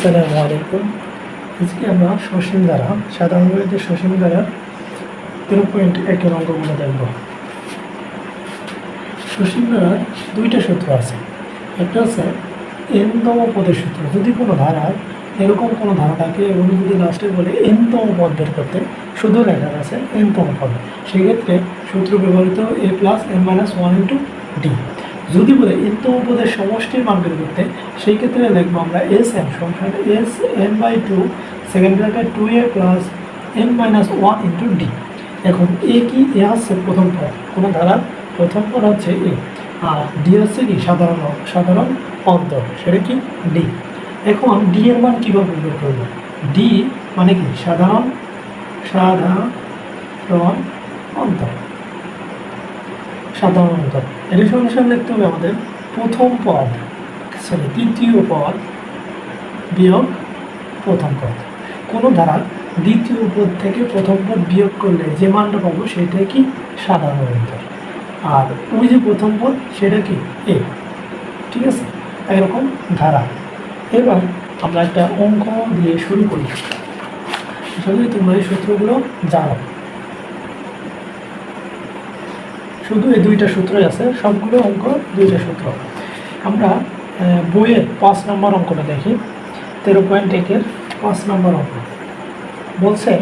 আসসালামু আলাইকুম। আজকে আমরা সসীম দ্বারা সাধারণ গণিতের সসীম দ্বারা 0.1 অঙ্কগুলো দেখব। সসীম দ্বারা দুইটা সূত্র আছে। একটা হচ্ছে n-তম পদের সূত্র। যদি কোনো ধারার এরকম কোনো ধারা থাকে এবং যদি লাস্টে বলে n-তম পদ বের করতে, শুধু লেখা আছে n-তম পদ, সেক্ষেত্রে সূত্র ব্যবহৃত a+n-1 × d। যদি বলে n-তম পদের সমষ্টির মান বের করতে, সেই ক্ষেত্রে লিখবো আমরা Sn সমান Sn/2 second bracket 2a + n-1 × d। এখন এ কি? এ হচ্ছে প্রথম পদ, কোনো ধারার প্রথম পদ হচ্ছে এ, আর ডি হচ্ছে কি? সাধারণ অন্তর, সেটা কি? ডি। এখন ডি এর মান কীভাবে বের করব? ডি মানে কি? সাধারণ অন্তর। সাধারণ অন্তর এটি সমান লিখতে হবে আমাদের তৃতীয় পদ বিয়োগ প্রথম পদ। কোনো ধারা দ্বিতীয় পদ থেকে প্রথম পদ বিয়োগ করলে যে মানটা পাবো সেটাই কি? সাধারণ অন্তর। আর ওই যে প্রথম পদ সেটা কি? এ। ঠিক আছে, এরকম ধারা। এবার আমরা একটা অঙ্ক দিয়ে শুরু করি। আসলে তোমরা এই সূত্রগুলো জানো, শুধু এই দুইটা সূত্রই আছে, সবগুলো অঙ্ক দুইটা সূত্র। আমরা বইয়ের 5 নম্বর অঙ্কটা দেখি। 0.1-এর 5 নম্বর অঙ্ক বলছে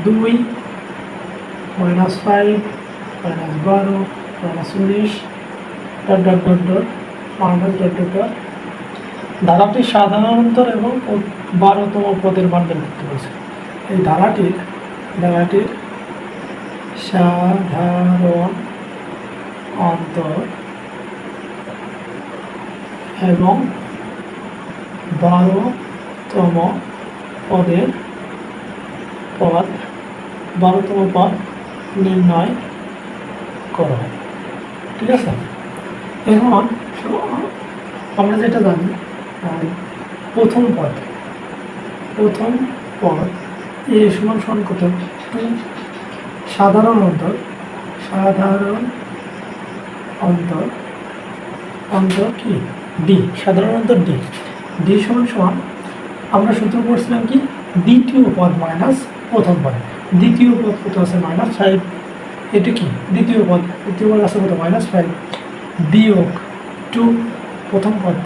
2 - 5 - 12 -19 ... ধারাটি সাধারণ অন্তর এবং 12তম পদের মান বের করতে বলছে। এই ধারাটির সাধারণ অন্তর এবং 12তম পদ নির্ণয় করা। ঠিক আছে, এখন আমরা যেটা জানি, প্রথম পদ এ সমান কত? 2 সাধারণ অন্তর কি? ডি। সাধারণ অন্তর ডি সমান আমরা সূত্র করছিলাম কি? দ্বিতীয় পদ মাইনাস প্রথম পদ। দ্বিতীয় পদ কত আছে? -5। এটা কি? দ্বিতীয় পদ আছে কত? -5 বিয়োগ 2 প্রথম পদ।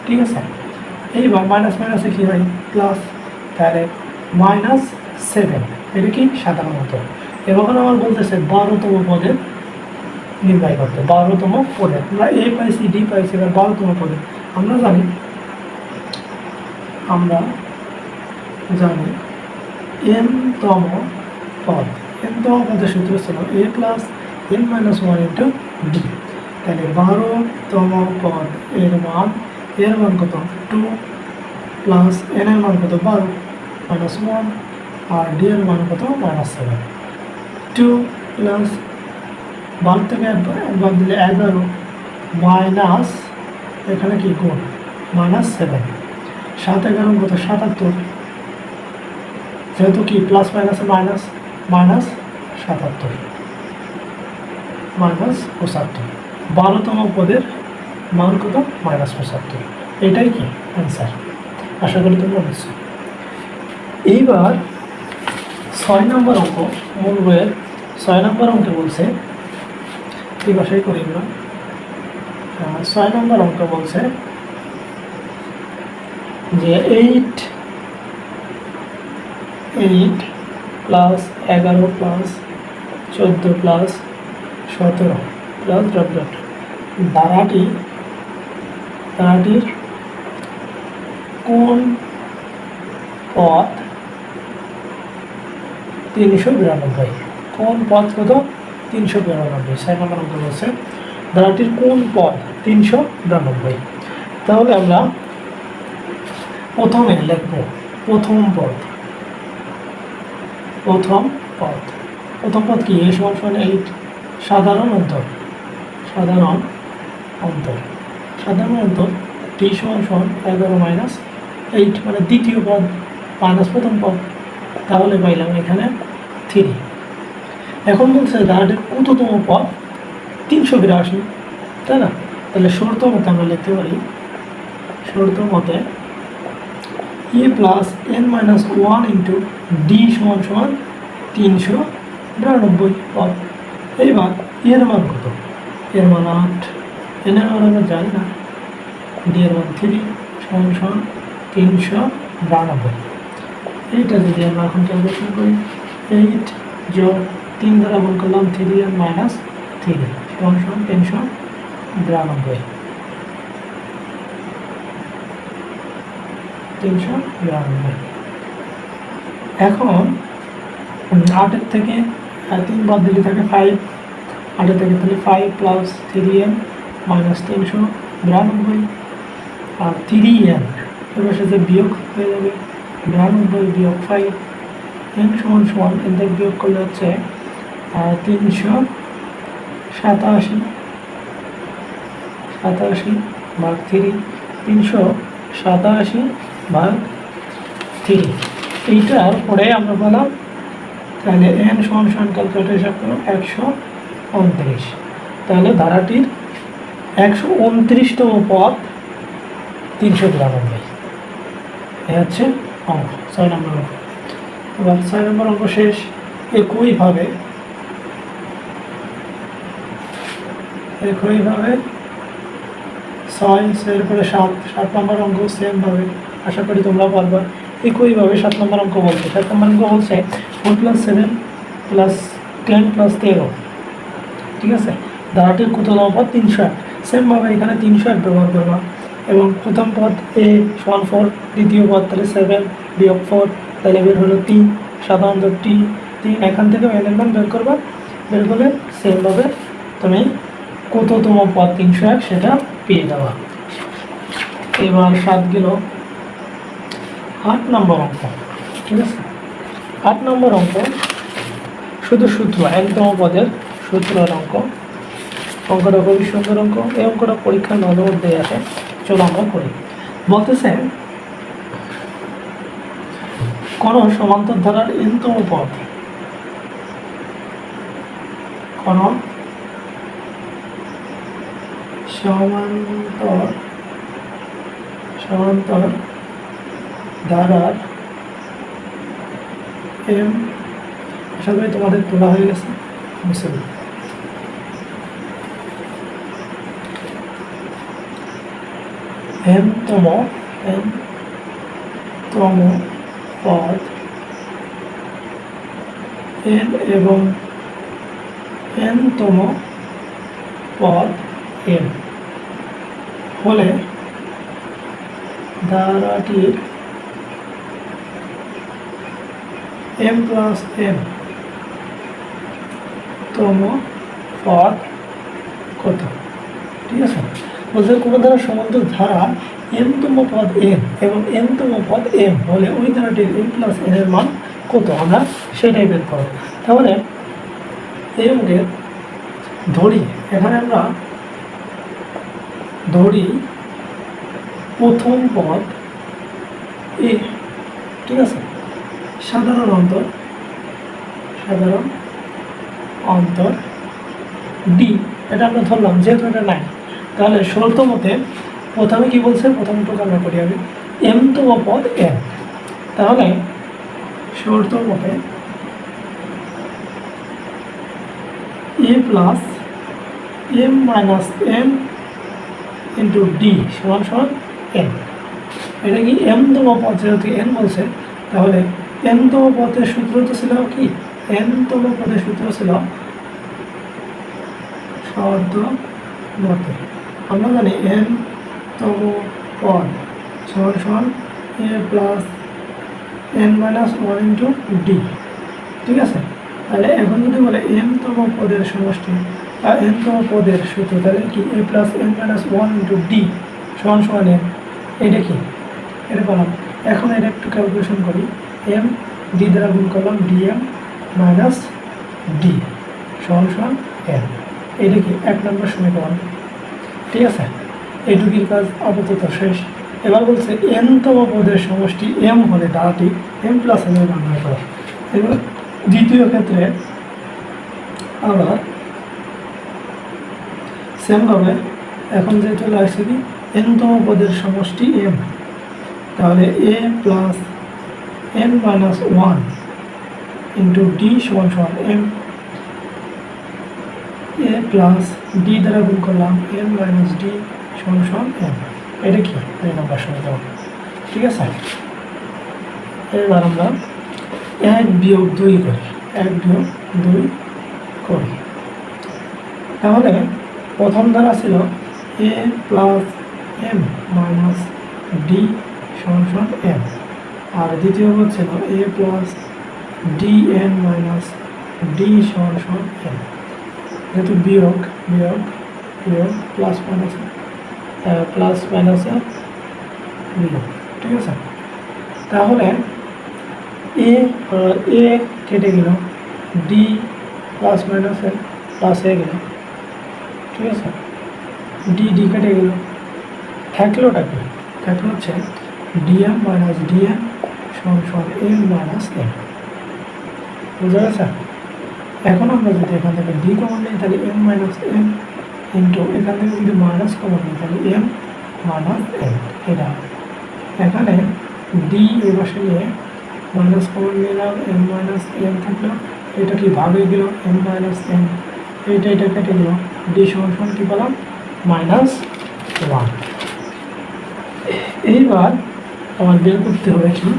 ঠিক আছে, এইবার মাইনাস মাইনাসে কি হয়? প্লাস, তাহলে -7। এটা কি? সাধারণ অন্তর। এবার আমার বলতেছে 12তম পদের নির্ণয় করতে। 12তম পদে আমরা এ পাইছি, ডি পাইছি, এবার 12তম পদে আমরা জানি n-তম পদের সূত্র ছিল a+n-1 × d। তাহলে 12তম পদ এর মান কত? 2 প্লাস n এর মান কত? 12 -1, আর d এর মান কত? -7। 2 প্লাস 12 থেকে একবার দিলে 11 মাইনাস, এখানে কি গুণ? -7। 7 × 11 কত? 77। যেহেতু কি প্লাস মাইনাসে মাইনাস, -77 -75। 12তম পদের মান কত? -75। এটাই কি অ্যান্সার। আশা করি তোমরা বুঝছো। এইবার 6 নম্বর অঙ্ক, মূল বইয়ের 6 নম্বর অঙ্কে বলছে, এই ভাষায় করি আমরা। 6 নম্বর অঙ্ক বলছে যে 8 + 11 + 14 + 17 + ... ধারাটির কোন পদ 392? কোন পদ কত? 392। 6 নম্বর অঙ্ক বলছে ধারাটির কোন পদ 392। তাহলে আমরা প্রথমে লিখব প্রথম পদ কি? a = 8 সাধারণ অন্তর d = 11 - 8 মানে দ্বিতীয় পদ মাইনাস প্রথম পদ। তাহলে পাইলাম এখানে 3। এখন বলছে ধারাটির কততম পদ? 382, তাই না? তাহলে শর্ত মতে আমরা লিখতে পারি, শর্ত মতে a plus N minus one into d সমান সমান 392 পদ। এইবার এর মান কত? এর মান 8, এন এর মান আমরা জানি না, ডি এর মান 3 সমান সমান 392। এইটা যদি আমরা এখন ক্যালকুলেশন করি, 8 যোগ 3 দ্বারা গুণ করলাম 3 এর মাইনাস 3 সমান সমান 392। 392। এখন 8 থেকে 3 বাদ দিলে থাকে 5, 8 থেকে তাহলে 5 প্লাস 3n মাইনাস 392, আর 3n এবার সাথে বিয়োগ হয়ে যাবে 92 বিয়োগ 5, n সমান সমান এন থেকে বিয়োগ করলে হচ্ছে 387 ভাগ 3, 387 ভাগ 3। এইটার পরে আমরা বললাম তাহলে n সমান সমান ক্যালকুলেটর হিসাব করো 129। তাহলে ধারাটির 129তম পদ 392। এ হচ্ছে অঙ্ক 6 নম্বর অঙ্ক। এবার 6 নম্বর অঙ্ক শেষ। একইভাবে 6 পরে 7 নম্বর অঙ্ক সেমভাবে আশা করি তোমরা পারবা। একইভাবে 7 নম্বর অঙ্ক বলছে, 7 নম্বর অঙ্ক বলছে 1 + 7 + 10 + 13, ঠিক আছে, ধারাটির কততম পদ? 308। সেমভাবে এখানে 308 ব্যবহার করবা এবং প্রথম পদ a সমান 4, দ্বিতীয় পদ তাহলে 7 বিয়োগ 4 তাহলে বের হলো 3, সাধারণত 3 এখান থেকে এর মান বের করবা, বের করলে সেমভাবে তুমি কততম পদ 301 সেটা পেয়ে যাবা। এবার 7 গেল 8 নম্বর অঙ্ক, ঠিক আছে। 8 নম্বর অঙ্ক শুধু সূত্র, nতম পদের সূত্রের অঙ্ক। অঙ্কটা খুবই সুন্দর অঙ্ক। এই অঙ্কটা পরীক্ষার মাঝে মধ্যেই আসে। চলো আমরা করি। বলতেছে কোন সমান্তর ধারার nতম পদ, কোন সমান্তর ধারার m, আশা করি তোমাদের তোলা হয়ে গেছে, বুঝলি, nতম পদ n এবং nতম পদ m হলে ধারাটির m + n তম পদ কত? ঠিক আছে, বলতে কোনো ধারা সমান্তর ধারা nতম পদ m এবং nতম পদ m হলে ওই ধারাটির m + n এর মান কত, আমরা সেটাই বের করব। তাহলে এই অঙ্কের ধরি, এখানে আমরা ধরি প্রথম পদ a, ঠিক আছে, সাধারণ অন্তর d, এটা আমরা ধরলাম, যেহেতু এটা নাই তাহলে শর্ত মতে প্রথমে কি বলছে, প্রথমটুকু আমরা করি আগে mতম পদ n, তাহলে শর্ত মতে a + m - n into d সমান সমান n। এটা কি mতম পদ, যেহেতু n বলছে তাহলে nতম পদের সূত্র তো ছিল কি, nতম পদের সূত্র ছিল শর্ত মতে, আমরা জানি nতম পদ সমান সমান a + n - 1 ইন্টু ডি, ঠিক আছে। তাহলে এখন যদি বলে nতম পদের সমষ্টি বা nতম পদের সূত্র, তাহলে কি a + n - 1 ইন্টু ডি সমান সমান n, এটা কি, এটা পেলাম। এখন এটা একটু ক্যালকুলেশন করি, m d দ্বারা গুণ করলাম dm - d সমান সমান n, এটা কি 1 নম্বর সমীকরণ, ঠিক আছে। এইটুকির কাজ আপাতত শেষ। এবার বলছে nতম পদের সমষ্টি m হলে ধারাটি m + n এর মান বের করো। এবার দ্বিতীয় ক্ষেত্রে আবার সেমভাবে এখন যেহেতু লাগছে কি nতম পদের সমষ্টি m, তাহলে এ plus N minus one into d সমান সমান এম, এ প্লাস ডি দ্বারা গুণ করলাম এন মাইনাস ডি সমান সমান এম। এটা কি 2 নম্বর সমীকরণ। ঠিক আছে, এবার আমরা 1 বিয়োগ 2 করি, 1 বিয়োগ 2 করি। তাহলে প্রথম ধারা ছিল a plus m minus d সমান সমান এম, আর দ্বিতীয় পদ ছিল a plus d n minus d সমান সমান এম। যেহেতু বিয়োগ বিয়োগ বিয়োগ প্লাস মাইনাসে বিয়োগ। ঠিক আছে, তাহলে এ কেটে গেল, ডি প্লাস মাইনাসে প্লাস হয়ে গেল। ঠিক আছে, ডি কেটে গেল, থাকলোটা কি? থাকলো হচ্ছে ডিএম মাইনাস ডিএম সমান সমান এম মাইনাস এম। বুঝা গেছে? এখন আমরা যদি এখান থেকে ডি কমন নিই তাহলে এম মাইনাস এম ইন্টু এখান থেকে যদি মাইনাস কমন নিই তাহলে এম মাইনাস এম। এটা এখানে ডি এ পাশে নিয়ে মাইনাস কমন নিলাম, এম মাইনাস এম থাকলো, এটা কি ভাগে গেল এম মাইনাস এম, এটা কেটে গেল, ডি সমান সমান কি পেলাম মাইনাস ওয়ান। এইবার আমার বের করতে হবে কি,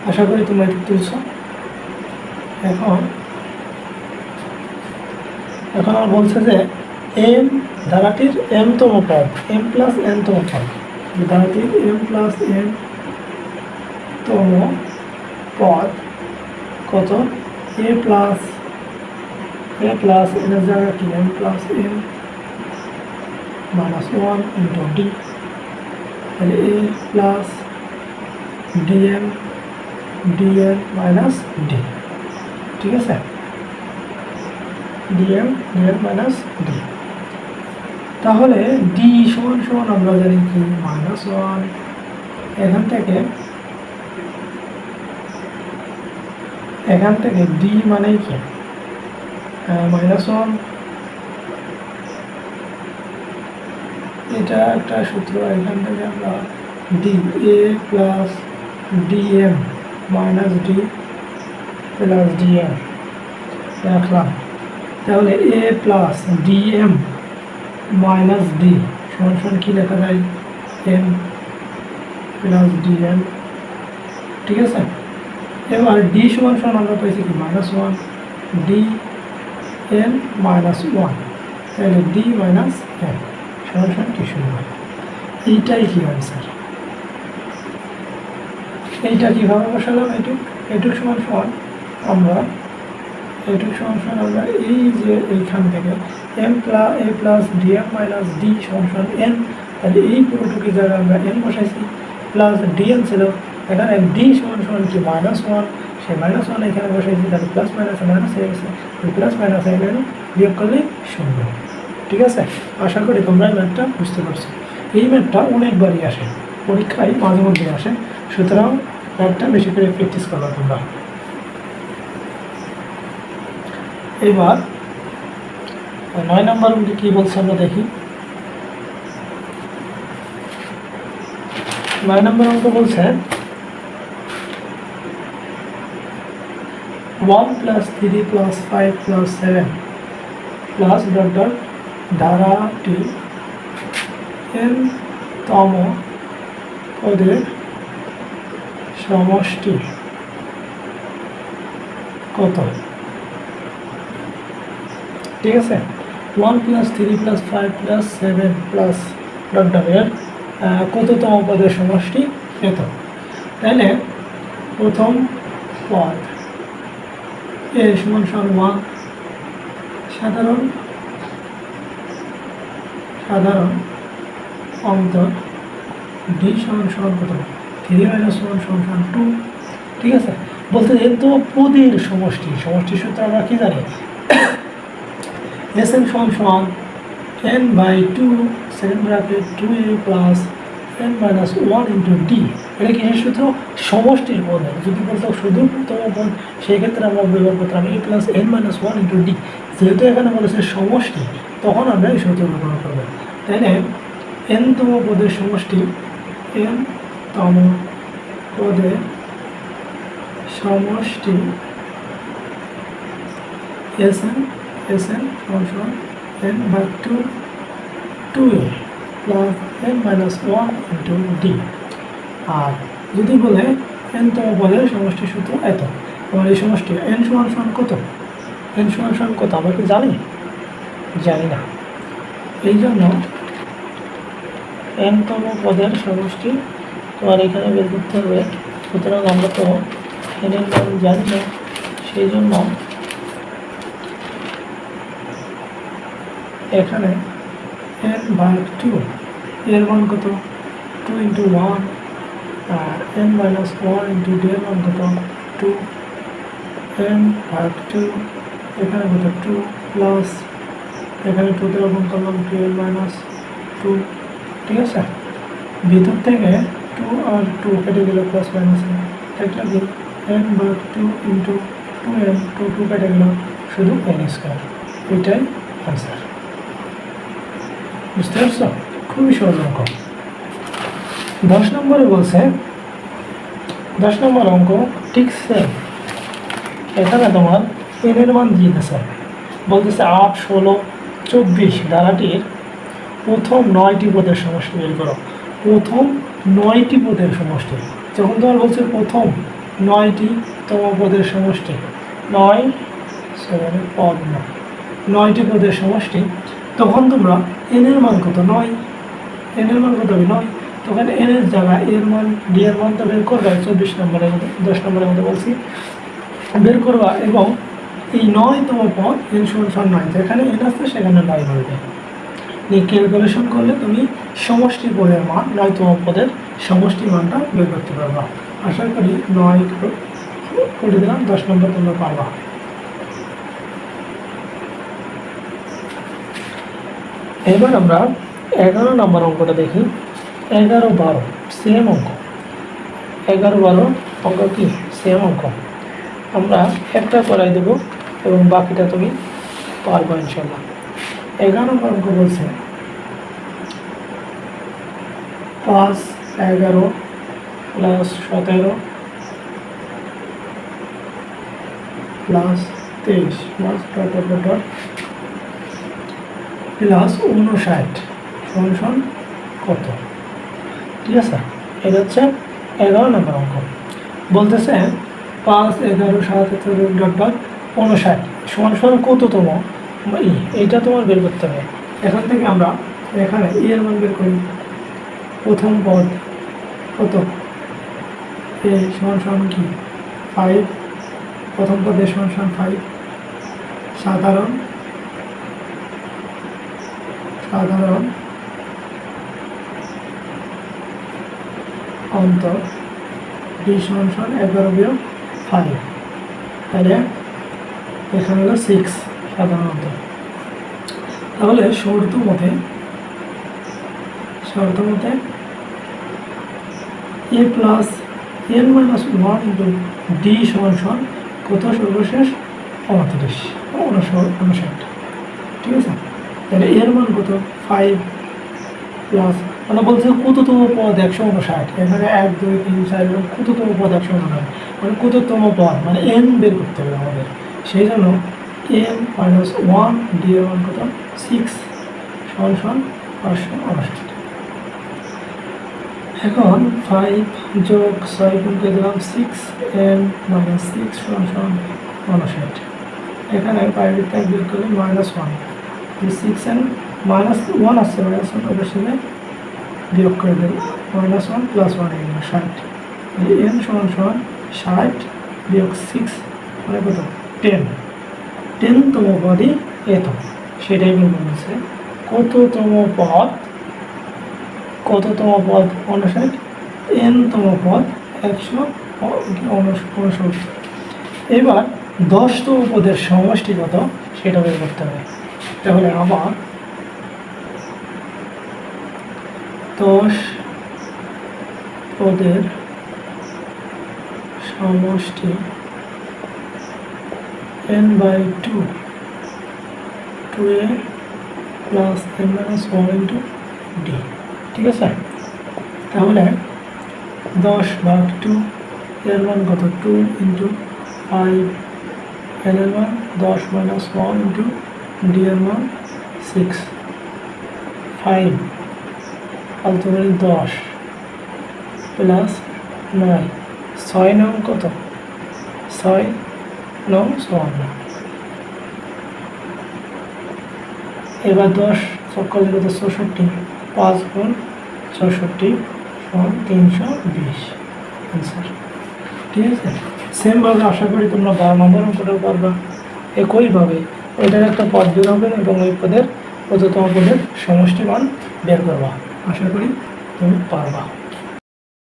আশা করি তোমরা ঠিক তুলছ। এখন আমার বলছে যে এম ধারাটির এম তম পদ, এম প্লাস এন তম পদ, ধারাটির এম প্লাস এন তম পদ কত? এ প্লাস এনের জায়গা কি M plus N minus one into D, তাহলে এ প্লাস ডিএম মাইনাস ডি। ঠিক আছে, ডিএম মাইনাস ডি। তাহলে ডি সমান সমান আমরা জানি কি মাইনাস ওয়ান। এখান থেকে ডি মানে কি মাইনাস ওয়ান। এটা একটা সূত্র, এখান থেকে আমরা D A plus DM minus D plus DM রাখলাম। তাহলে এ প্লাস ডিএম মাইনাস ডি সমান সমান কী লেখা যায় এম প্লাস ডিএম। ঠিক আছে, এবার ডি সমান সমান আমরা পেয়েছি কি minus one, D n minus one, তাহলে ডি মাইনাস এন সমান সমান কি শূন্য। এইটাই কি অ্যান্সার। এইটা কীভাবে বসালাম? এটুক সমান সমান আমরা এই যে এইখান থেকে এ প্লাস ডিএম মাইনাস ডি সমান সমান এন, তাহলে এই পুরোটুকি জায়গায় আমরা এন বসাইছি, প্লাস ডিএন ছিল, এখানে ডি সমান সমান কি মাইনাস ওয়ান, সেই মাইনাস ওয়ান এখানে বসাইছি, তাহলে প্লাস মাইনাস মাইনাস হয়ে গেছে, প্লাস মাইনাস এন বিয়োগ করলে শূন্য। ঠিক আছে, আশা করি তোমরা এই ম্যাথটা বুঝতে পারছো। এই ম্যাথটা অনেকবারই আসে, পরীক্ষায় মাঝে মধ্যে আসে, সুতরাং ম্যাথটা বেশি করে প্র্যাকটিস করবা তোমরা। এবার 9 নম্বর কি বলছে আমরা দেখি। 9 নম্বর অঙ্ক বলছে 1 + 3 + 5 + 7 প্লাস ধারাটি n তম পদের সমষ্টি কত? ঠিক আছে, 1 + 3 + 5 + 7 প্লাস এর কততম পদের সমষ্টি এত। তাহলে প্রথম পদ এ সমান সমান 1, সাধারণ অন্তর ডি সমান সমান কত? 3 - 1 সমান 2। ঠিক আছে, বলতে যেহেতু পদের সমষ্টি সূত্র আমরা কি জানি, Sn সমান সমান n/2 second bracket 2a plus n - 1 into D. এটা কিসের সূত্র? সমষ্টির পদ। যদি বলতো শুধুতম পদ, সেই ক্ষেত্রে আমরা ব্যবহার করতাম a plus n - 1 into D. যেহেতু এখানে বলেছে সমষ্টি, তখন আমরা এই সূত্র ব্যবহার করবো। তাহলে n তম পদের সমষ্টি n তম পদের সমষ্টি Sn সমান n ভাগ 2a plus n minus 1 into d। আর যদি বলে n তম পদের সমষ্টি সূত্র এত, আমার এই সমষ্টি n সমান কত, n সমান কত আমরা কি জানি না। এই জন্য n তম পদের সমষ্টি তোমার এখানে বের করতে হবে। সুতরাং আমরা তো n এর মান জানি না, সেই জন্য এখানে n ভাগ 2 এর মান কত 2 ইন্টু 1 আর n মাইনাস 1 ইন্টু d এর মান কত 2, n ভাগ 2 এখানে কত 2 প্লাস এখানে 2 তে গুণ করলাম 2n মাইনাস 2। ঠিক আছে, ভিতর থেকে 2 আর 2 কেটে গেলে প্লাস মাইনাস এটা কি n ভাগ 2 ইন্টু 2n 2 কেটে গেল শুধু n স্কোয়ার। এটাই আনসার। বুঝতে পারছো? খুবই সহজ অঙ্ক। 10 নম্বরে বলছে, 10 নম্বর অঙ্ক ঠিক সেম। এখানে তোমার n এর মান দিয়ে দিয়েছে, বলতেছে 8, 16, 24 ধারাটির প্রথম 9টি পদের সমষ্টি বের করো। প্রথম 9টি পদের সমষ্টি, যখন তোমার বলছে প্রথম 9টি তম পদের সমষ্টি, 9টি পদের সমষ্টি, তখন তোমরা n এর মান কত 9, n এর মান কত হবে 9, তখন n এর জায়গায় এর মান d এর মান তো বের করবা 24 নম্বরের মধ্যে 10 নম্বরের মধ্যে বলছি বের করবা, এবং এই 9তম পদ n সমান 9, যেখানে n আসছে সেখানে 9 বলবে। এই ক্যালকুলেশন করলে তুমি সমষ্টি পদের মান 9তম পদের সমষ্টি মানটা বের করতে পারবা। আশা করি 9 করে দিলাম, 10 নম্বর তোমরা পারবা। এবার আমরা 11 নম্বর অঙ্কটা দেখি। 11, 12 সেম অঙ্ক। 11, 12 অঙ্ক কি সেম অঙ্ক। আমরা একটা করাই দেব এবং বাকিটা তুমি পারবো ইনশাল্লাহ। 11 নম্বর অঙ্ক বলছে 5, 11 প্লাস 17 প্লাস 23 প্লাস প্লাস 59 সমান কত? ঠিক আছে, এটা হচ্ছে 11 নম্বর অঙ্ক। বলতেছে 5, 11, 7, 59 সমান কততম, এইটা তোমার বের করতে হবে। এখান থেকে আমরা এখানে এর মান বের করি। প্রথম পদ কত, এ সমান কি 5, প্রথম পদ এ সমান 5, সাধারণ অন্তর d সমান 11 বিয়োগ 5, তাহলে এখানে হলো 6 সাধারণ অন্তর। তাহলে শর্ত মতে a plus n minus 1 into d সমান কত সর্বশেষ 59। ঠিক আছে, তাহলে এর মান কত 5 প্লাস মানে বলছে কততম পদ 159, এখানে 1, 2, 3, 4 কততম পদ 159, মানে কততম পদ মানে n বের করতে হবে আমাদের। সেই জন্য n মাইনাস 1 d এর মান কত 6 সমান 559। এখন 5 যোগ 6 গুণকে দিলাম 6, n মাইনাস 6 সমান 59। এখানে 5 এর থেকে বের করলে -1, 6n মাইনাস 1 আসছে, -1 ওদের সাথে বিয়োগ করে দেব, -1 প্লাস 1 60। n সমান 60 বিয়োগ 6 মানে কত 10তম পদই এত, সেটাই বলছে কততম পদ 59, nতম পদ 159। এবার 10তম পদের সমষ্টি কত সেটা বের করতে হবে। তাহলে আবার 10 পদের সমষ্টি n/2 2a plus n - 1 into d। ঠিক আছে, তাহলে 10 ভাগ 2 এর মান কত? 2 ইন্টু 5 এল এর মান 10 মাইনাস 1 ইন্টু ডি এর মান 6 5 ফালতু করে 10 প্লাস 9 6 নং কত? 6 নং 54। এবার 10 যোগ করলে কত? 64। 5 গুণ 64 সমান 320 অ্যান্সার। ঠিক আছে, সেমভাবে আশা করি তোমরা 12 নম্বর অঙ্কটাও পারবা। একইভাবে এটার একটা পদ বের হবে এবং ওই পদের প্রদত্ত পদের সমষ্টি মান বের করবা। আশা করি তুমি পারবা।